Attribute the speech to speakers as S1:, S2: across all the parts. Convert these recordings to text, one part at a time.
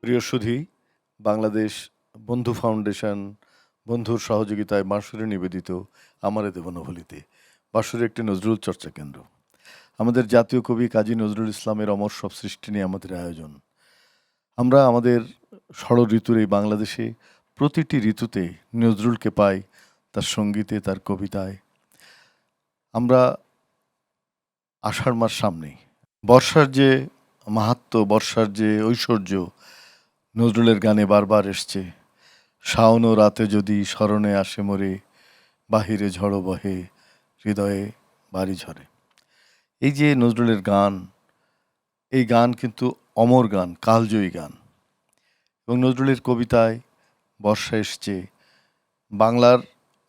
S1: প্রিয় সুধী, বাংলাদেশ বন্ধু ফাউন্ডেশন বন্ধুর সহযোগিতায় বাঁশরী নিবেদিত আমারে দেবনভূলিতে বাঁশরী একটি নজরুল চর্চা কেন্দ্র। আমাদের জাতীয় কবি কাজী নজরুল ইসলামের অমর সব সৃষ্টি নিয়ে আমাদের আয়োজন। আমরা আমাদের ষড় ঋতুর এই বাংলাদেশে প্রতিটি ঋতুতে নজরুলকে পাই তার সঙ্গীতে, তার কবিতায়। আমরা আষাঢ় মাস সামনেই, বর্ষার যে মাহাত্ম্য, বর্ষার যে ঐশ্বর্য নজরুলের গানে বারবার এসছে। শাওন রাতে যদি স্মরণে আসে মোরে, বাহিরে ঝড়ো বহে, হৃদয়ে বাড়ি ঝরে। এই যে নজরুলের গান, এই গান কিন্তু অমর গান, কালজয়ী গান। এবং নজরুলের কবিতায় বর্ষা এসছে বাংলার,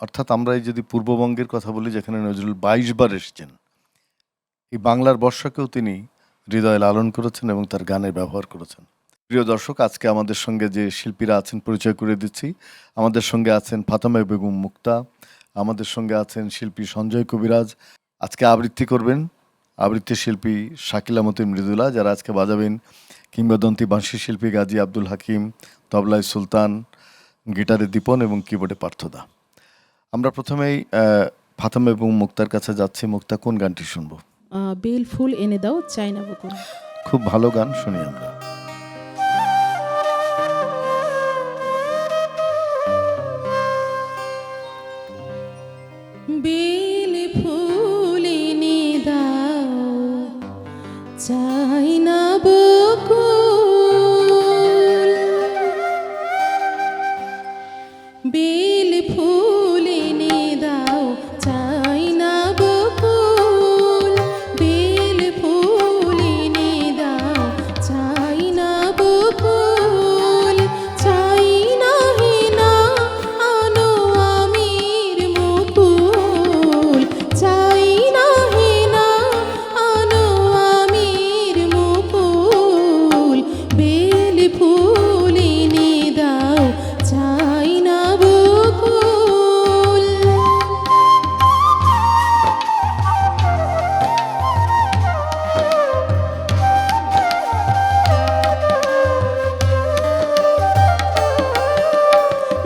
S1: অর্থাৎ আমরা এই যদি পূর্ববঙ্গের কথা বলি, যেখানে নজরুল 22 বার এসছেন, এই বাংলার বর্ষাকেও তিনি হৃদয়ে লালন করেছেন এবং তার গানে ব্যবহার করেছেন। প্রিয় দর্শক, আজকে আমাদের সঙ্গে যে শিল্পীরা আছেন পরিচয় করে দিচ্ছি। আমাদের সঙ্গে আছেন ফাতেমা বেগম মুক্তা, আমাদের সঙ্গে আছেন শিল্পী সঞ্জয় কবিরাজ। আজকে আবৃত্তি করবেন আবৃত্তি শিল্পী শাকিলা মতি মৃদুলা, যারা আজকে বাজাবেন কিংবদন্তি বাঁশি শিল্পী গাজী আব্দুল হাকিম, তবলায় সুলতান, গিটারে দীপন এবং কিবোর্ডে পার্থদা। আমরা প্রথমেই ফাতেমা বেগম মুক্তার কাছে যাচ্ছি। মুক্তা, কোন গানটি শুনবো?
S2: বেল ফুল এনে দাও চায়না বকুল।
S1: খুব ভালো গান, শুনি আমরা।
S2: বেল ফুল এনে দাও চায়না বকুল, বেল ফুল এনে দাও চায়না বকুল, বেল ফুল এনে দাও চায়না বকুল, চায়না হেনা আনো আমির মুকুল, চায়না হেনা আনো আমির মুকুল, বেল ফুল এনে দাও চায়না বকুল।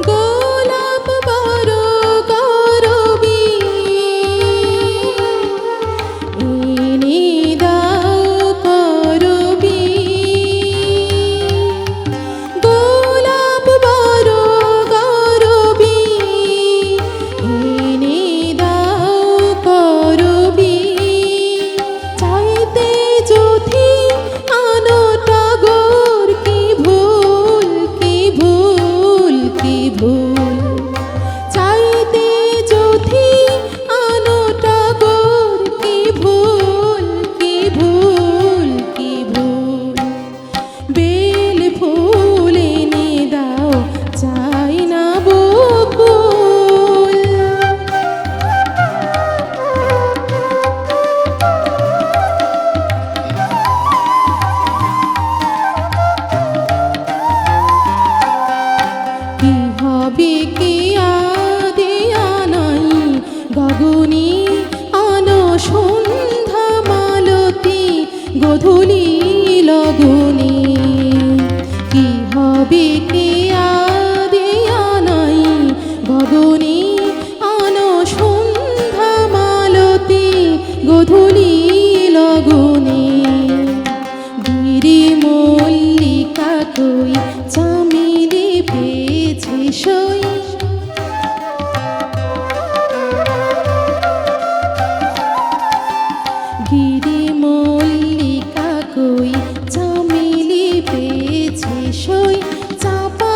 S2: গোলাপ বড় করবি এনে দাও করবি, গোলাপ বড় করবি এনে দাও করবি, চাইতে যদি আনো টগর কি ভুল, কি ভুল, কি ভুল, চাইতে যদি আনো টগর কি ভুল, কি ভুল, কি ভুল, বেল ফুল এনে দাও চায়না বকুল। কি হবে কি আদিয়া নাই গগনে আনো সন্ধ্যা মালতী গোধূলি লগনে, কি হবে কি আদিয়া নাই গগনে আনো সন্ধ্যা মালতী গোধূলি লগনে, গিরি মল্লিকা কই চামেলি পেয়েছে সই, গিরি মল্লিকা কই চামেলি পেয়েছে সই, চাপা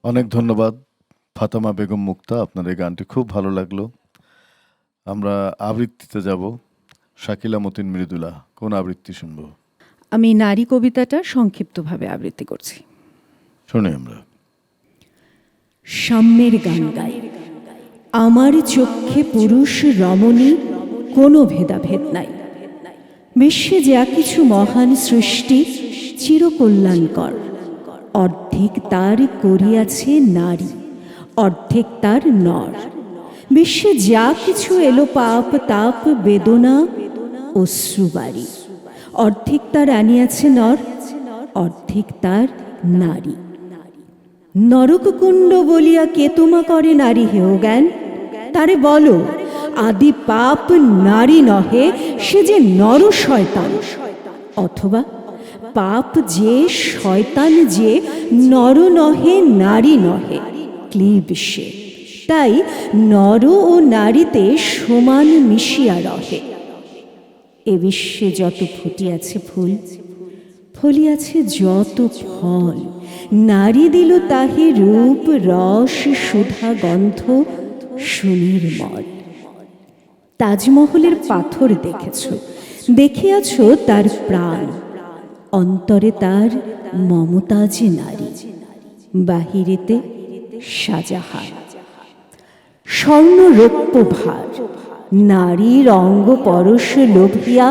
S1: অনেক ধন্যবাদ ফাতেমা বেগম মুক্তা, আপনার এই গানটি খুব ভালো লাগলো। আমরা আবৃত্তিতে যাব। শাকিলা মতিন মৃদুলা, কোন আবৃত্তি শুনবো?
S3: আমি নারী কবিতাটা সংক্ষিপ্তভাবে আবৃত্তি করছি।
S1: শুনি আমরা।
S3: সাম্যের গান গাই। আমার চক্ষে পুরুষ রমণী কোনো ভেদাভেদ নাই। বিশ্বে যা কিছু মহান সৃষ্টি চিরকল্যাণকর, অর্ধেক তার করিয়াছে নারী, অর্ধেক তার নর। বিশ্বে যা কিছু এলো পাপ তাপ বেদনা অশ্রুবাড়ি, অর্ধেক তার আনিয়াছে নর, অর্ধেক তার নারী। নরককুণ্ড বলিয়া কে তোমা করে নারী হেয় জ্ঞান? তারে বলো আদি পাপ নারী নহে, সে যে নর শয়তান। অথবা পাপ যে শয়তান যে নর নহে নারী নহে, ক্লীব সে। তাই নর ও নারীতে সমান মিশিয়া রহে। এ বিশ্বে যত ফুটিয়াছে ফুল, ফলিয়াছে যত ফল, নারী দিল তাহে রূপ রস সুধা গন্ধ সুনির্মল। তাজমহলের পাথর দেখেছ, দেখিয়াছ তার প্রাণ, অন্তরে তার মমতাজ নারী, বাহিরেতে শাজাহান। স্বর্ণ রৌপ্য ভার নারীর অঙ্গ পরশ লোভিয়া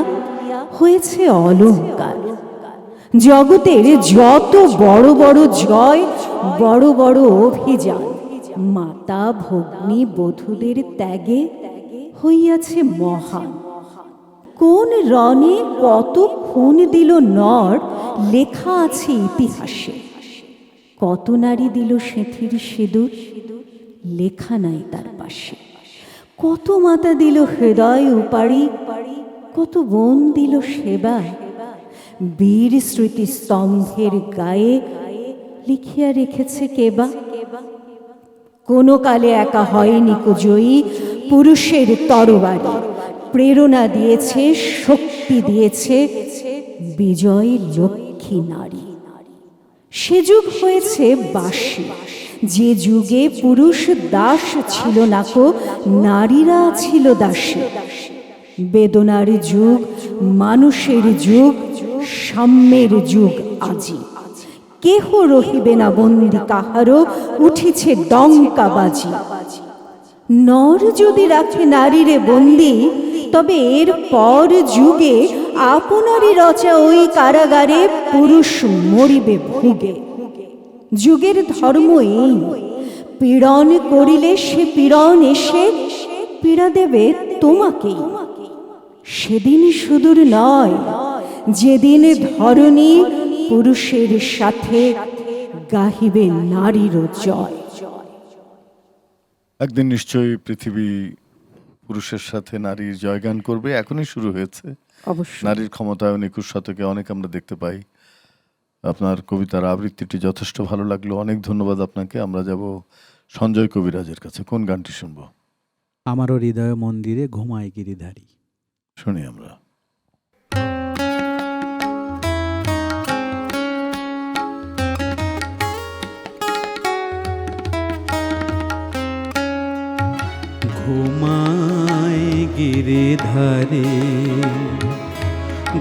S3: হয়েছে অলঙ্কার। জগতের যত বড় বড় জয়, বড় বড় অভিযান, মাতা ভগ্নী বধূদের ত্যাগে হইয়াছে মহান। কোন রণে কত খুন দিল নর, লেখা আছে ইতিহাসে। কত নারী দিল সেথির সিঁদুর, লেখা নাই তার পাশে। কত মাতা দিল হৃদয় উপাড়ি, কত বোন দিল সেবায়। বীর স্মৃতি স্তম্ভের গায়ে লিখিয়া রেখেছে কেবা। কোনো কালে একা হয়নি কো জয়ী, পুরুষের তরবারি প্রেরণা দিয়েছে, শক্তি দিয়েছে বিজয় লক্ষ্মী নারী। সে যুগ হয়েছে বাসী, যে যুগে পুরুষ দাস ছিল না কো, নারীরা ছিল দাসী। বেদনার যুগ, মানুষের যুগ, সাম্যের যুগ আজি। কেহ রহিবে না বন্দি কাহারও, উঠিছে ডঙ্কাবাজি। নর যদি রাখে নারীরে বন্দি, তবে এর পর যুগে আপনারই রচা ওই কারাগারে পুরুষ মরিবে ভুগে। যুগের ধর্ম এই, পীড়ন করিলে সে পীড়ন এসে পীড়া দেবে তোমাকেই। সেদিন সুদূর নয়, যেদিন ধরণী পুরুষের সাথে গাহিবে নারীর জয়।
S1: একদিন নিশ্চয়ই পৃথিবী পুরুষের সাথে নারীর জয়গান করবে, এখনই শুরু হয়েছে।
S3: অবশ্যই
S1: নারীর ক্ষমতায়ন 21 শতকে অনেক আমরা দেখতে পাই। আপনার কবিতার আবৃত্তিটি যথেষ্ট ভালো লাগলো, অনেক ধন্যবাদ আপনাকে। আমরা যাব সঞ্জয় কবিরাজের কাছে। কোন গানটি শুনবো?
S4: আমারও হৃদয় মন্দিরে ঘুমায় গিরিধারী।
S1: শুনি আমরা।
S4: ঘুমায় গিরিধারে,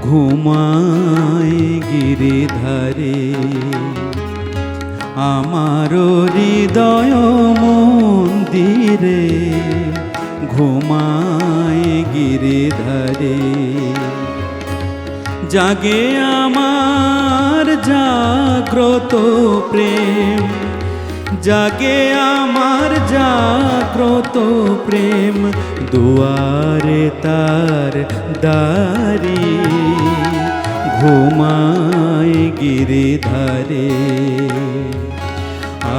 S4: ঘুমায় গিরিধারে, আমারও হৃদয় মন্দিরে ঘুমায় গিরিধারে। জাগে আমার জাগ্রত প্রেম, জাগে আমার জাগ্রত প্রেম, দুয়ারে তার দাঁড়ি ঘুমায় গিরিধারে।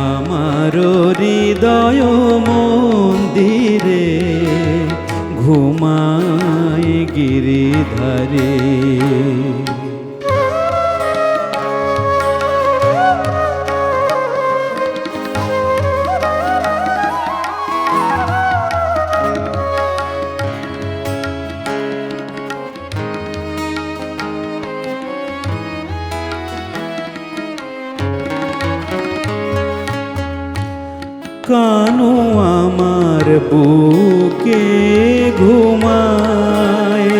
S4: আমার হৃদয় মন্দিরে ঘুমায় গিরিধারে।
S5: কানু আমার বুকে ঘুমায়,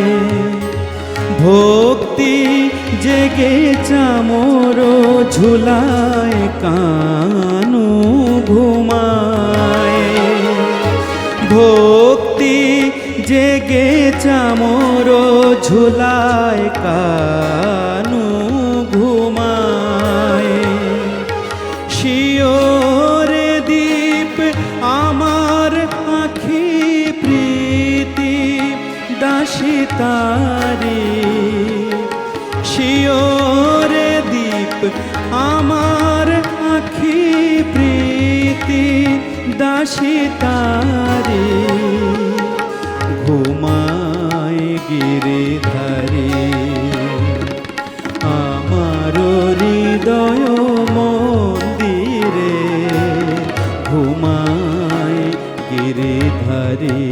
S5: ভক্তি জেগে চামর ঝুলায় কানু ঘুমায়, ভক্তি জেগে চামর ঝুলায় কানু ঘুমায়। শিওরে দীপ আমার আখি প্রীতি দাসী তারি, শিওরে দীপ আমার আখি প্রীতি দাসী তারি, ঘুমায় গিরিধারী আমার হৃদয় মন্দিরে, ঘুমায় গিরিধারী।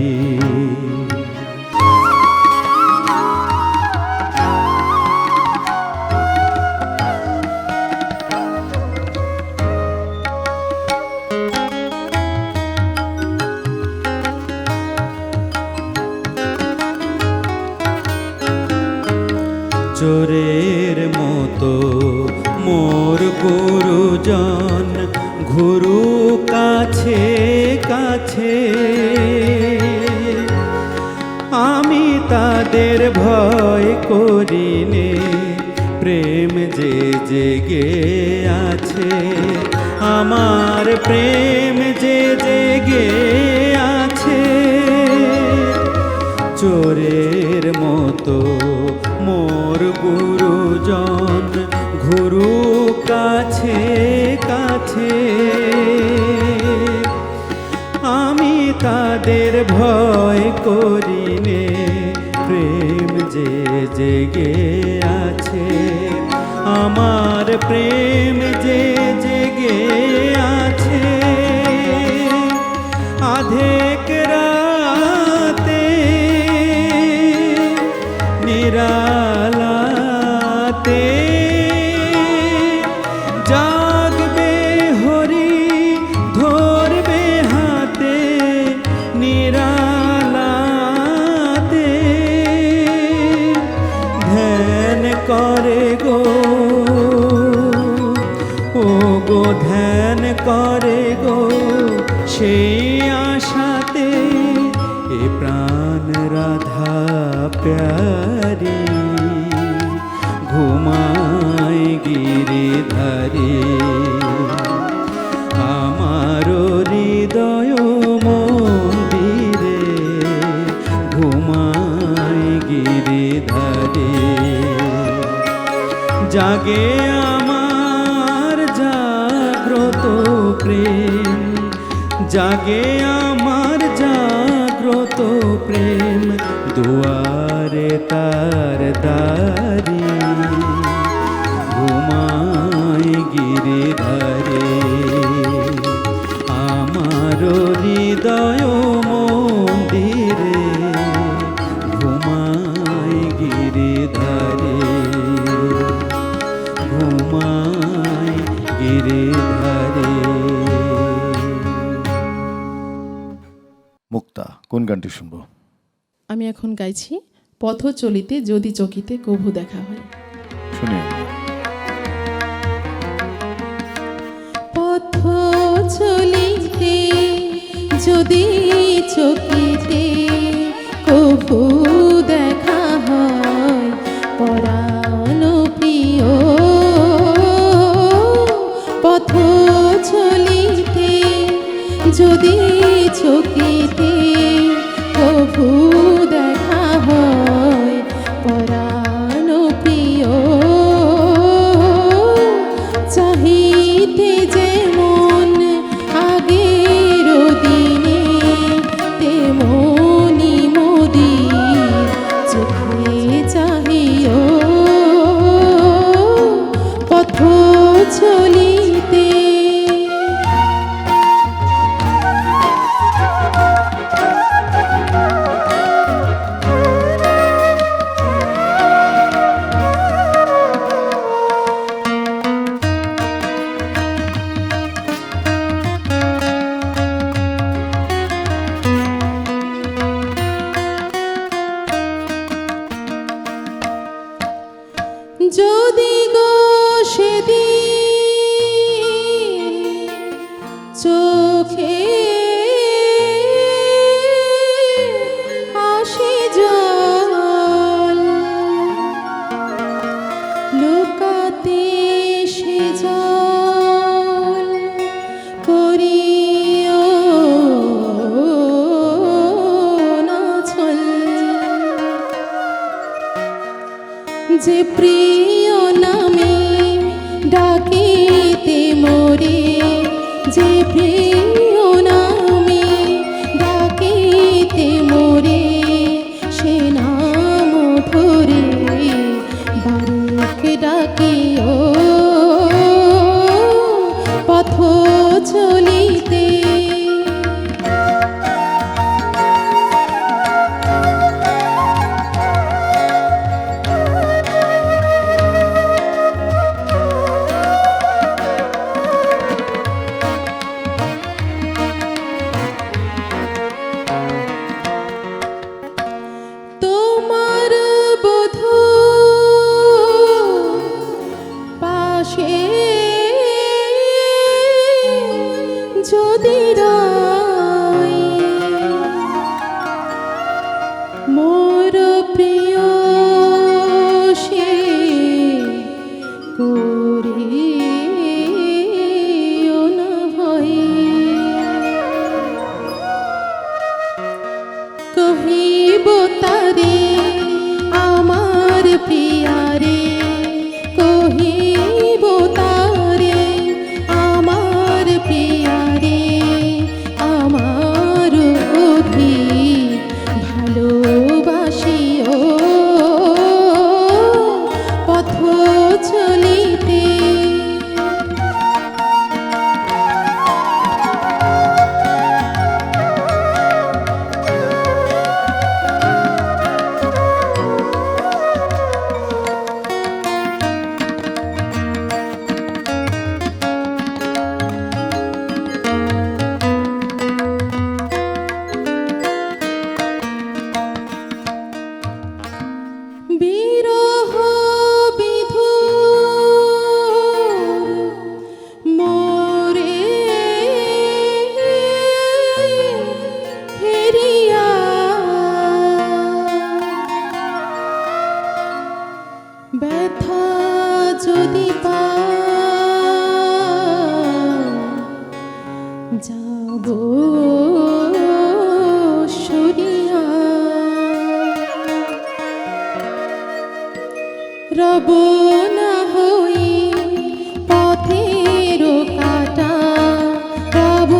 S5: চোরের মতো মোর গুরুজন ঘুরু কাছে কাছে, আমি তাদের ভয় করিনে, প্রেম যে জেগে আছে, আমার প্রেম যে জেগে আছে। চোরের মতো মোর গুরুজন ঘুরু কাছে কাছে, আমি তাদের ভয় করিনে, প্রেম যে জেগে আছে, আমার প্রেম যে জেগে আছে। আধেক রাতে নিরালাতে জাগবে হরি, ধরবে হাতে নিরালাতে, ধ্যান করে গো ও গো, ধ্যান করে গো সেই আশাতে, এ প্রাণ রাধা প্যারি, ঘুমায় গিরিধারী আমার হৃদয় মন্দিরে, ঘুমায় গিরিধারী। জাগে আমার জাগ্রত প্রেম, জাগে আমার জাগ্রত প্রেম, দুয়ারে তার দারি, ঘুমায় গিরিধারী আমার হৃদয় মন্দিরে, ঘুমায় গিরিধারী, ঘুমায় গিরিধারী।
S1: মুক্তা, কোন গানটি শুনবো?
S2: আমি এখন গাইছি পথ চলিতে যদি চকিতে কভু দেখা হয়।
S1: শুনি।
S2: পথ চলিতে যদি চকিতে কভু দেখা হয়, পরাণ প্রিয় পথ চলিতে যদি চকিতে কভু দেখা হয়, পরাণ প্রিয় চাহিতে যেমন আগের দিনে, তেমনি মোদির চোখে চাহিও পথ চলিতে। চোখে আসে জল, লুকাতে সে জল করিও না ছল। যে প্রিয় নামে ডাকিতে মোরে, যে প্রিয় নামে ডাকিতে মোরে, সে নাম ধরে বারুক ডাকিও পথ চলিতে। তোমার বধূ পাশে যদি রয়, মোর প্রিয় সে করিও না ভয়। কহিব তারে আমার প্রিয়ারে, কহিব তারে আমার প্রিয়ারে, আমার অধিক ভালোবাসিও পথ চলিতে। বিরহ বিধুর মোরে হেরিয়া, ব্যথা যদি যাব সরিয়া, রব না হই পথের কাটা, রব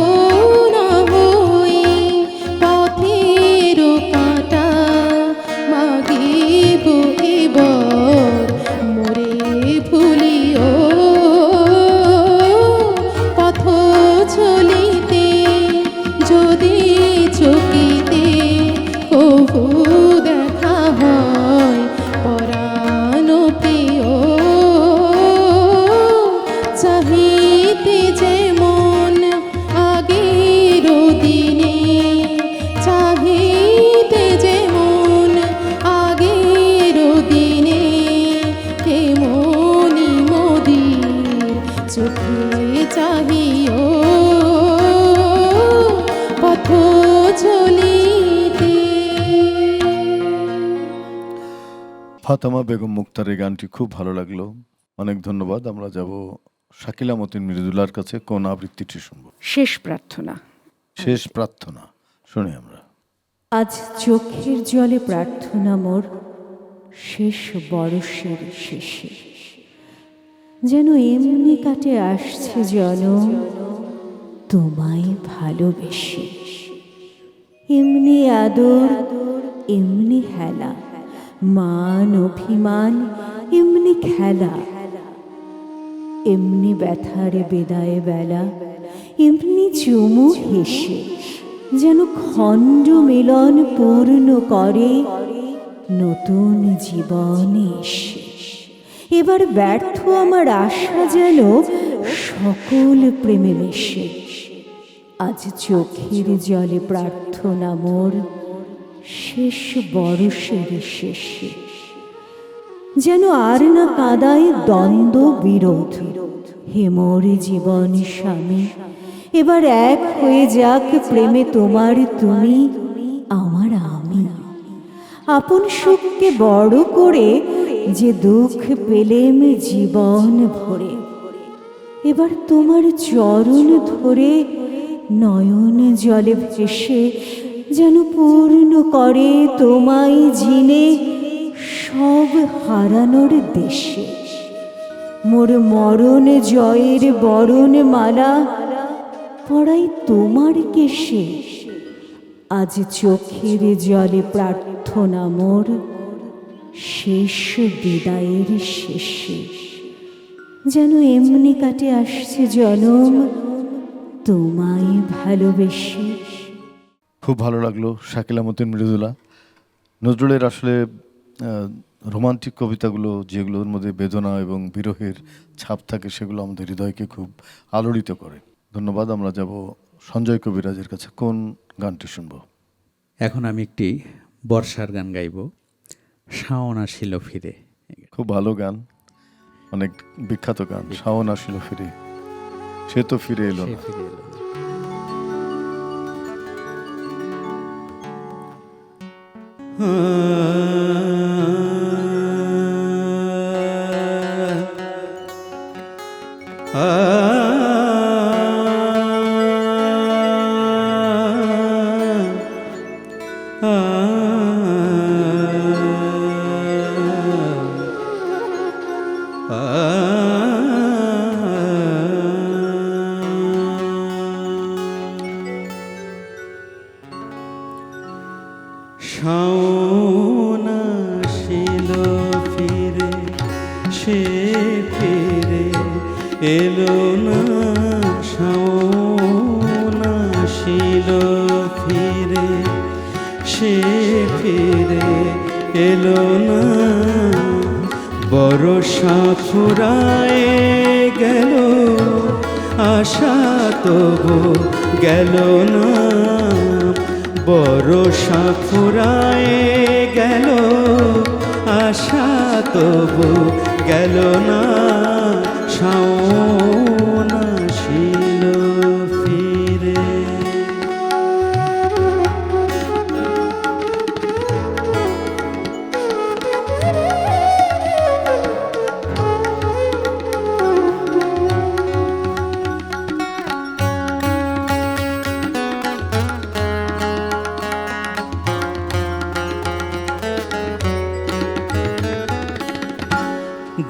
S2: না হই পথের কাটা, মাগিব এবার মোরে ভুলিও পথ চলিতে। যদি চকিতে কভু দেখা হয় পরাণ প্রিয়, চাহিতে যেমন আগের দিনে, চাহিতে যেমন আগের দিনে, তেমনি মোদির চোখে চাহিও পথ চলিতে।
S1: ফাতেমা বেগম মুক্তার এই গানটি খুব ভালো লাগলো, অনেক ধন্যবাদ। আমরা যাব শাকিলা মতিন মৃদুলার কাছে, কোন আবৃত্তিটি শুনবো?
S3: শেষ প্রার্থনা।
S1: শেষ প্রার্থনা শুনি আমরা।
S3: আজ চোখের জলে প্রার্থনা মোর, শেষ বরষের শেষে, যেন এমনি কাটে আসছে জনম তোমায় ভালোবেসে। এমনি আদর, এমনি হেলা, মান অভিমান, এমনি খেলা, এমনি ব্যথার বিদায় বেলা, এমনি চুমু হেসে, যেন খণ্ড মিলন পূর্ণ করে নতুন জীবনে এসে। এবার ব্যর্থ আমার আশা যেন সকল প্রেমে মেশে। আজ চোখের জলে প্রার্থনা মোর, শেষ বরষের শেষে, যেন আর না কাদায় দ্বন্দ্ব বিরোধ। হে মোর জীবন স্বামী, এবার এক হয়ে যাক প্রেমে তোমার তুমি আমার আমি। আপন সুখকে বড় করে যে দুঃখ পেলেম জীবন ভরে, এবার তোমার চরণ ধরে নয়ন জলে ভেসে যেন পূর্ণ করে তোমায় জিনে সব হারানোর দেশে। মোর মরণ জয়ের বরণ মালা পড়াই তোমার কেশে, আজ চোখের জলে প্রার্থনা মোর শেষ বিদায়ের শেষে। যেন এমনি কাটে আসছে জনম তোমায় ভালোবেসে।
S1: খুব ভালো লাগলো শাকিলা মতিন মৃদুলা। নজরুলের আসলে রোমান্টিক কবিতাগুলো যেগুলোর মধ্যে বেদনা এবং বিরহের ছাপ থাকে সেগুলো আমাদের হৃদয়কে খুব আলোড়িত করে। ধন্যবাদ। আমরা যাব সঞ্জয় কবিরাজের কাছে। কোন গানটি শুনবো?
S4: এখন আমি একটি বর্ষার গান গাইব, শাওন আসিল ফিরে।
S1: খুব ভালো গান, অনেক বিখ্যাত গান। শাওন আসিল ফিরে, সে তো ফিরে এলো
S4: সে
S1: না।
S4: ফিরে এলো না।
S5: শাওন আসিল ফিরে, সে ফিরে এলো না। শাওন আসিল ফিরে, সে ফিরে এলো না। বর্ষা ফুরায় গেল, আশা তবু গেল না। বর্ষা ফুরায় গেল, আশা তবু গেল না। শাওন আসিল ফিরে।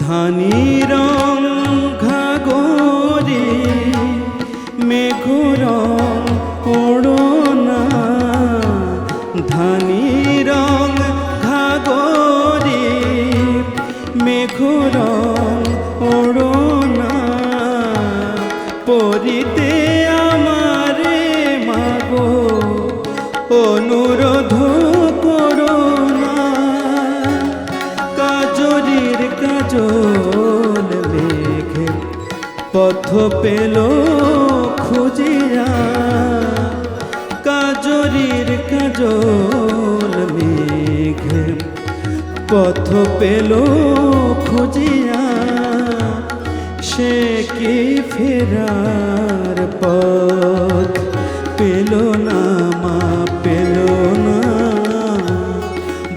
S5: ধানি রং ঘাগরে মেঘর ওড়না। ধানি রং ঘাগরে মেঘর ওড়না। পরিতে আমারে মাগো অনুরোধ করোনা। কাজরির কাজল মেঘে পথ পেল খুঁজিয়া। কাজরির কাজল মেঘে পথ পেল খুঁজিয়া। সে কি ফেরার পথ পেল না, মা পেল না।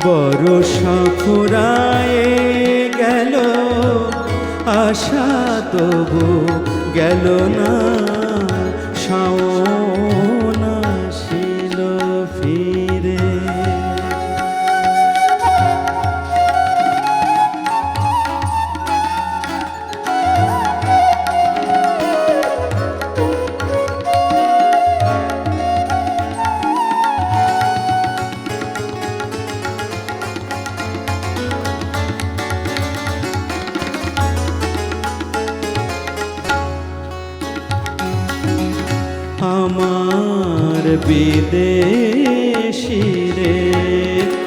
S5: বর্ষা ফুরায় গেল, আশা তবু গেল না। শাওন আসিল ফিরে। আমার বিদেশিরে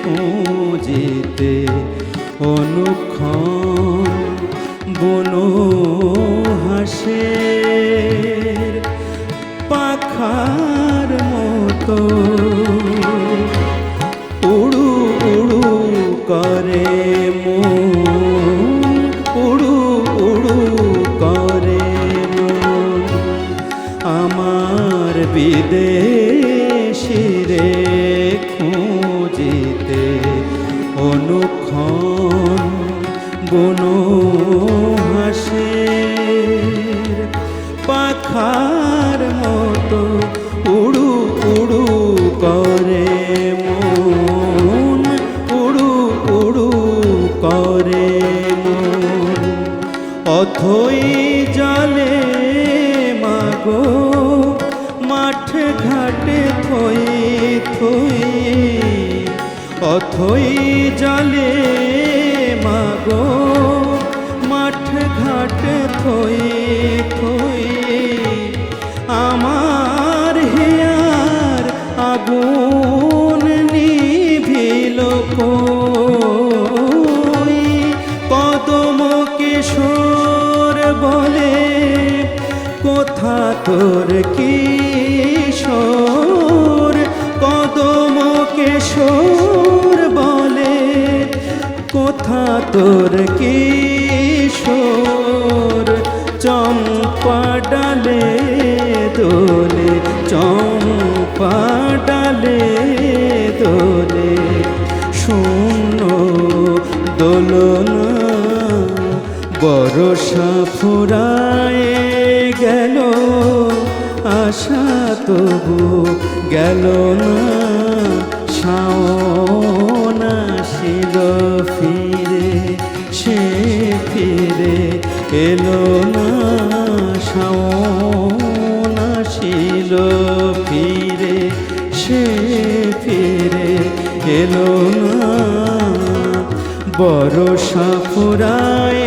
S5: খুঁজিতে অনুক্ষণ বনো হাসের পাখার মতো উড়ু উড়ু করে মন। উড়ু উড়ু করে মন। আমার আমার বিদেশিরে খুঁজিতে অনুক্ষণ বনো হাসের পাখার মতো উড়ু উড়ু করে মন, উড়ু উড়ু করে মন। অথই জলে মাগো মাঠ ঘাটে থই থই, অথই জলে মাগো মাঠ ঘাটে থই থই। আমার হিয়ার আগুন নিভিল কই, কদম কিশোর বলে কোথা তোর কিশোর, কদম কিশোর বলে কোথা তোর কিশোর। চম্পা ডালে দোলে, চম্পা ডালে দোলে, শূন্য দোলনা বরষা ফুরায় গেল, আশা তবু গেল না। শাওন আসিল ফিরে, সে ফিরে এলো না। শাওন আসিল ফিরে, সে ফিরে এলো না। বরষা ফুরায়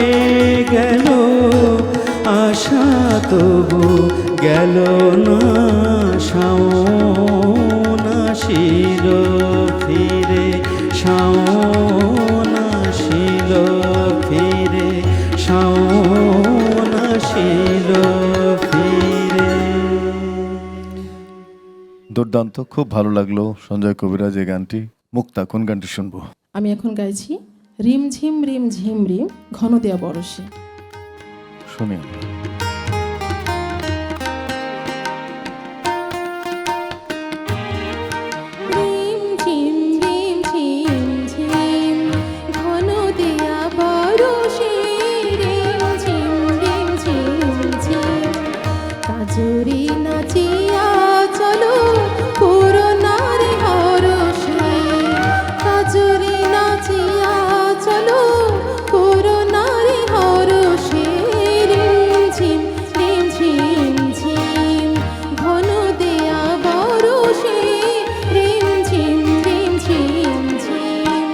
S5: গেল, আশা তবু গেল না। শাওন আসিল ফিরে, শাওন আসিল ফিরে, শাওন আসিল ফিরে।
S1: দুর্দান্ত, খুব ভালো লাগলো সঞ্জয় কবিরাজ এই গানটি। মুক্তা, কোন গানটি শুনবো?
S2: আমি এখন গাইছি রিমঝিম রিমঝিম রিম ঘন দেয়া বরষে।
S1: শুনি আমরা।
S2: রিমঝিম রিমঝিম ঝিম ঘন দেয়া বরষে, রিমঝিম রিমঝিম ঝিম কাজরি নাচিয়া চলো করুণার হরষে, কাজরি নাচিয়া চলো করুণার হরষে। রিমঝিম রিমঝিম ঝিম ঘন দেয়া বরষে, রিমঝিম রিমঝিম ঝিম।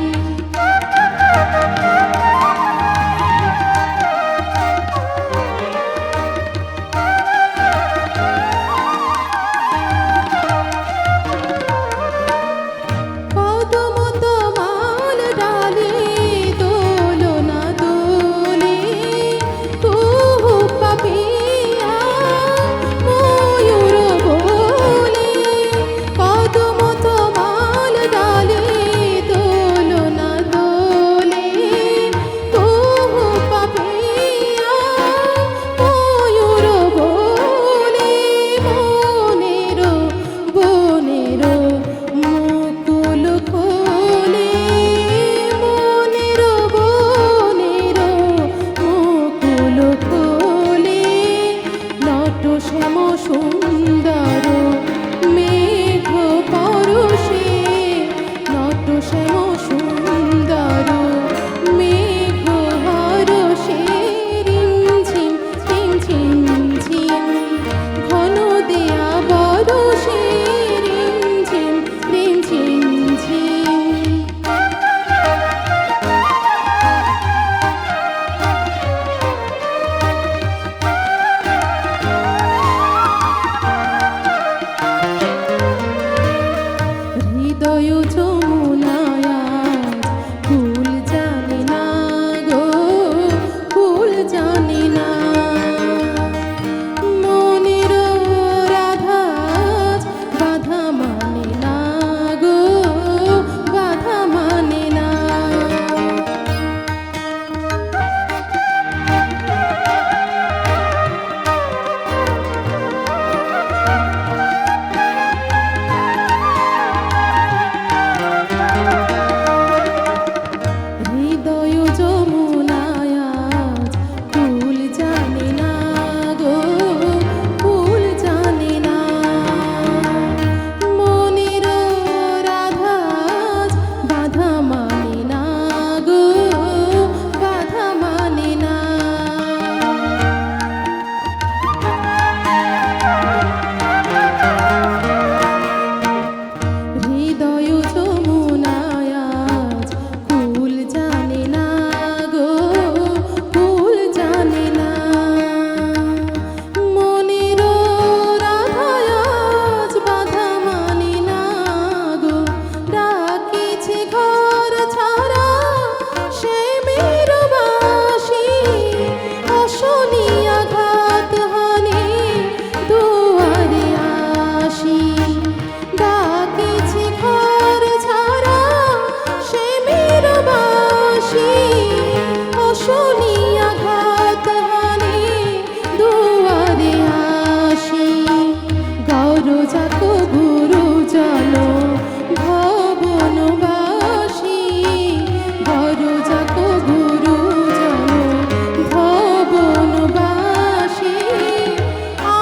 S2: ঘরজাত গুরু জল ভবনবাসী, ঘরজাত গুরু জল ভবনবাসী।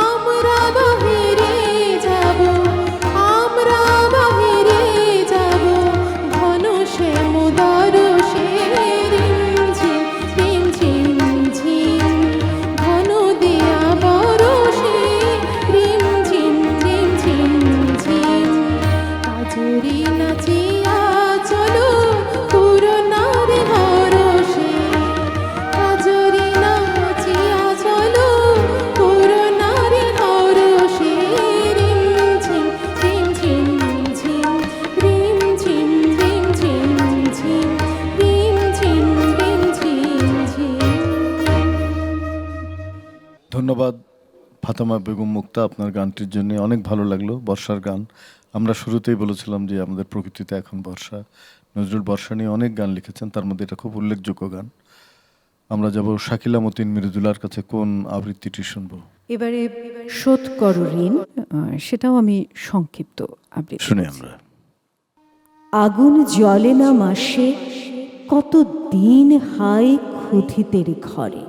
S2: আমরা বাহিরে যাব, আমরা বাহিরে যাব, ঘন শ্যাম দরসে রিমঝিম রিমঝিম ঝিম, ঘন দিয়া বরসে রিমঝিম রিমঝিম ঝিম। কাজরি নাচিয়া চলো পুরনার হরসে, কাজরি নাচিয়া চলো পুরনার হরসে রিমঝিম রিমঝিম ঝিম, রিমঝিম রিমঝিম ঝিম, রিমঝিম রিমঝিম ঝিম।
S1: ধন্যবাদ ফাতেমা বেগম মুক্তা, আপনার গানটির জন্য অনেক ভালো লাগলো। বর্ষার গান, আমরা শুরুতেই বলেছিলাম যে আমাদের প্রকৃতিতে এখন বর্ষা। নজরুল বর্ষা নিয়ে অনেক গান লিখেছেন, তার মধ্যে এটা খুব উল্লেখযোগ্য গান। আমরা যাব শাকিলা মতিন মৃদুলার কাছে, কোন আবৃত্তিটি শুনবো?
S3: এবারে শোধ করো ঋণ, সেটাও আমি সংক্ষিপ্ত আবৃত্তি
S1: শুনি
S3: করছি।
S1: আমরা।
S3: আগুন জ্বলে না মাসে, কত দিন হায় ক্ষুধিতের ঘরে,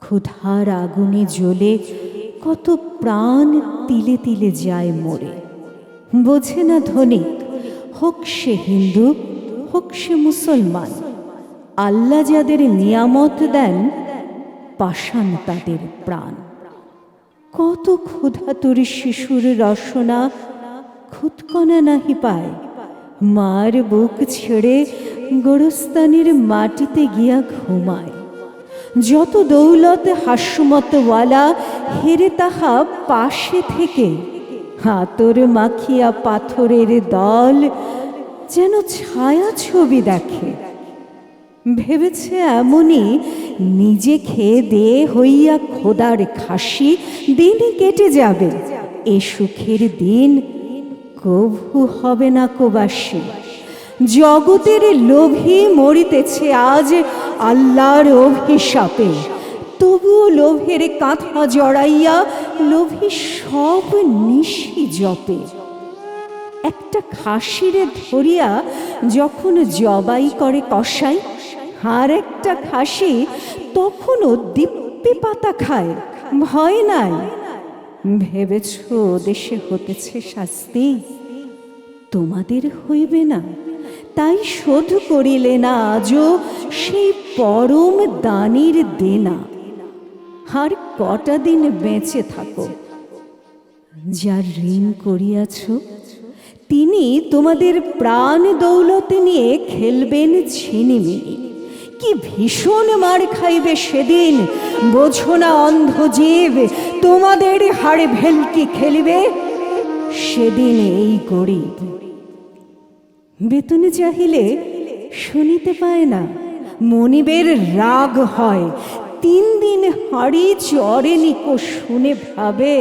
S3: ক্ষুধার আগুনে জ্বলে কত প্রাণ তিলে তিলে যায় মরে। বোঝে না ধনিক, হোক সে হিন্দু হোক সে মুসলমান, আল্লাহ যাদের নিয়ামত দেন পাষাণ তাদের প্রাণ। কত ক্ষুধাতুর শিশুর রসনা খুদকণা নাহি পায়, মার বুক ছেড়ে গোরস্তানের মাটিতে গিয়া ঘুমায়। যত দৌলত হাস্যমতওয়ালা হেরে তাহা পাশে থেকে, হাতর মাখিয়া পাথরের দল যেন ছায়া ছবি দেখে। ভেবেছে এমনই নিজে খেয়ে দিয়ে হইয়া খোদার খাসি দিন কেটে যাবে, এ সুখের দিন কভু হবে না কোবাসী। জগতের লোভী মরিতেছে আজ আল্লাহর অভিশাপে, তবুও লোভের কাঁথা জড়াইয়া লোভী সব নিশি জপে। একটা খাসিরে ধরিয়া যখন জবাই করে কসাই, আর একটা খাসি তখনও দিব্যি পাতা খায়, ভয় নাই। ভেবেছ দেশে হতেছে শাস্তি, তোমাদের হইবে না, তাই শোধ করিলে না আজও সেই পরম দানির দেনা। আর কটা দিন বেঁচে থাকো, যার ঋণ করিয়াছ তিনি তোমাদের প্রাণ দৌলতে নিয়ে খেলবেন ছিনিমিনি। কি ভীষণ মার খাইবে সেদিন, বোঝো না অন্ধ জীব, তোমাদের হাড়ে ভেলকি খেলিবে সেদিন এই গরিব। বেতনে চাহিলে শুনিতে পায় না, মনিবের রাগ হয়। 3 দিন হাড়ি চরে নিকো শুনে ভাবে,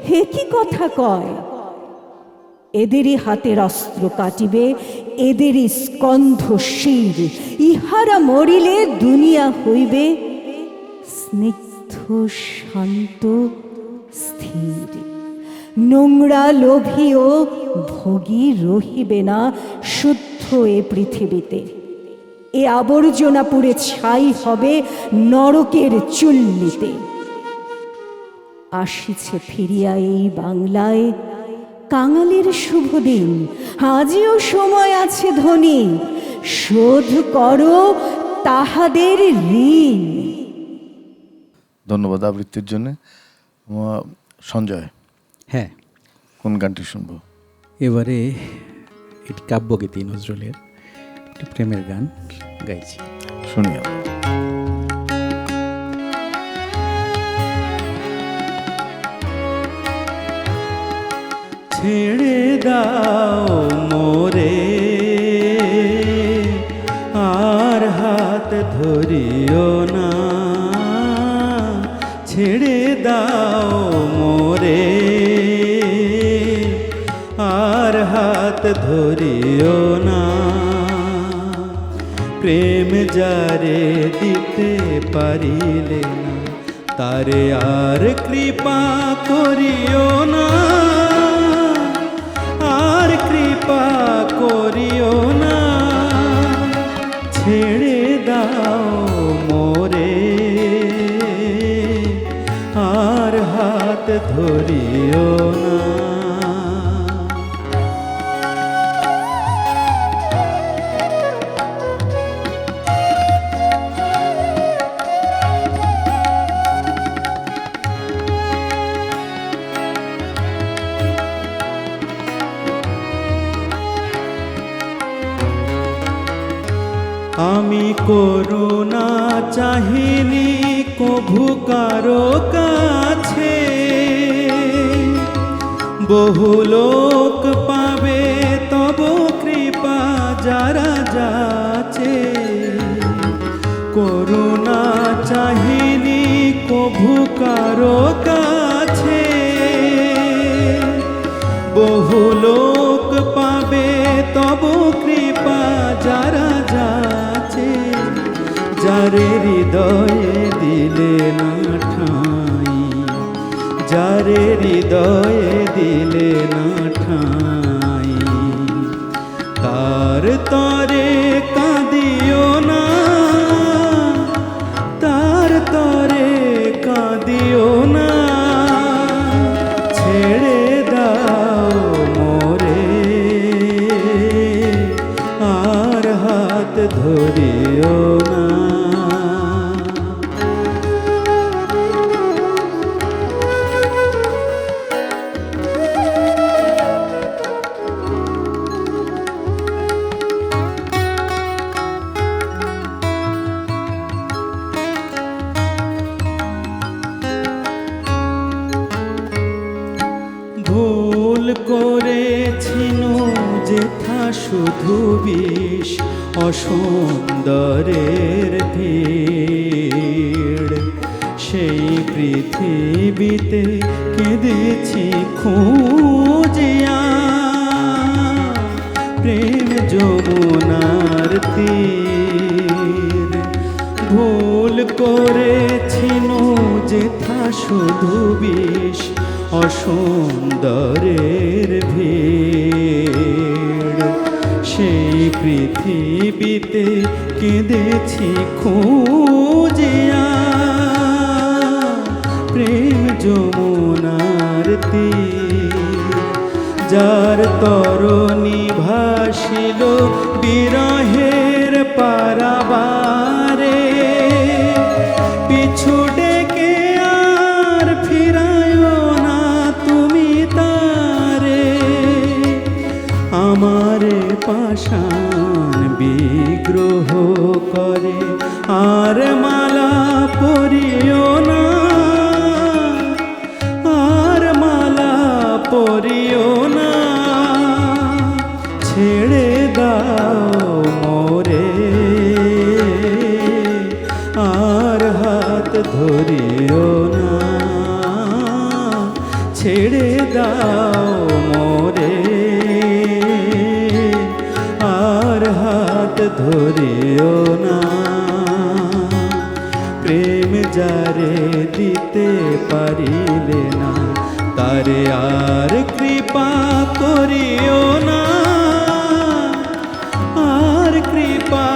S3: হে কি কথা কয়। এদেরই হাতের অস্ত্র কাটিবে, এদেরই স্কন্ধ শির, ইহারা মরিলে দুনিয়া হইবে স্নিগ্ধ শান্ত স্থির। নোংরা লোভী ও ভোগী রহিবে না শুদ্ধ এ পৃথিবীতে, এ আবর্জনা পুড়ে ছাই হবে নরকের চুল্লিতে। আসিছে ফিরিয়া এই বাংলায় কাঙালের শুভ দিন, আজও সময় আছে ধনী, শোধ করো তাহাদের ঋণ।
S1: ধন্যবাদ আবৃত্তির জন্য। সঞ্জয়,
S4: হ্যাঁ,
S1: কোন গানটি শুনবো?
S4: এবারে এটি কাব্যগীতি নজরুলের একটি প্রেমের গান গাইছি,
S1: শুনি আমরা।
S5: ছেড়ে দাও মোরে আর হাত ধরিও না, ছেড়ে দাও মোরে আর হাত ধরিও না। প্রেম যারে দিতে পারিলে না তারে আর কৃপা করিও না, আর কৃপা করিও না, ছেড়ে দাও মোরে, আর হাত ধরিও না। আমি করুণা চাহিনি কভু কারো কাছে, বহু লোক পাবে তব কৃপা যারা যাচে। করুণা চাহিনি কভু কারো কাছে, বহু লোক পাবে তব কৃপা যারা যাচে। যারে হৃদয়ে দিলে না ঠাঁই, যারে হৃদয়ে দিলে না ঠাঁই, তার তরে কাঁদিও না, তার তরে কাঁদিও না, ছেড়ে দাও মোরে, আর হাত ধরিও না। ভুল করেছিনু যেথা শুধু বিষ অসুন্দরের ভিড়, সেই পৃথিবীতে কেঁদেছি খুঁজিয়া প্রেম যমুনার তীর। ভুল করেছিনু যেথা শুধু বিষ অসুন্দরের ভিড়, সেই পৃথিবীতে কেঁদেছি খুঁজিয়া প্রেম যমুনার তীর। যার তরণী ভাসিল বিরহের পারাবারে, পিছু ডেকে আর ফিরায়ো না তুমি তারে। আমারে পাষাণ বিগ্রহ করে আর মালা পরিও না, আর মালা পরিও না, ছেড়ে দাও মোরে, আর হাত ধরিও না, ছেড়ে দাও মোরে, আর হাত ধরিও না। প্রেম যারে দিতে পারিলে না, তারে আর কৃপা করিও না, আর কৃপা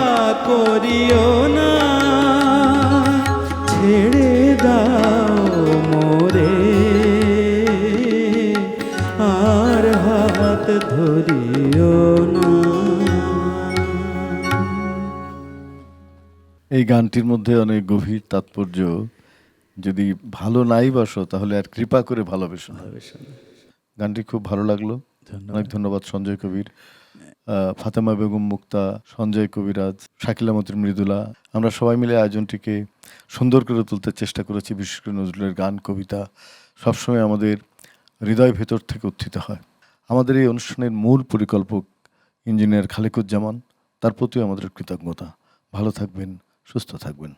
S5: করিও না, ছেড়ে দাও মোরে, আর হাত ধরিও না।
S1: এই গানটির মধ্যে অনেক গভীর তাৎপর্য। যদি ভালো নাই বাসো তাহলে আর কৃপা করে ভালোবেসো না। গানটি খুব ভালো লাগলো। অনেক ধন্যবাদ সঞ্জয় কবির, ফাতেমা বেগম মুক্তা, সঞ্জয় কবিরাজ, শাকিলা মতির মৃদুলা। আমরা সবাই মিলে আয়োজনটিকে সুন্দর করে তুলতে চেষ্টা করেছি। বিশেষ করে নজরুলের গান কবিতা সবসময় আমাদের হৃদয় ভেতর থেকে উত্থিত হয়। আমাদের এই অনুষ্ঠানের মূল পরিকল্পক ইঞ্জিনিয়ার খালেকুজ্জামান, তার প্রতিও আমাদের কৃতজ্ঞতা। ভালো থাকবেন, সুস্থ থাকবেন।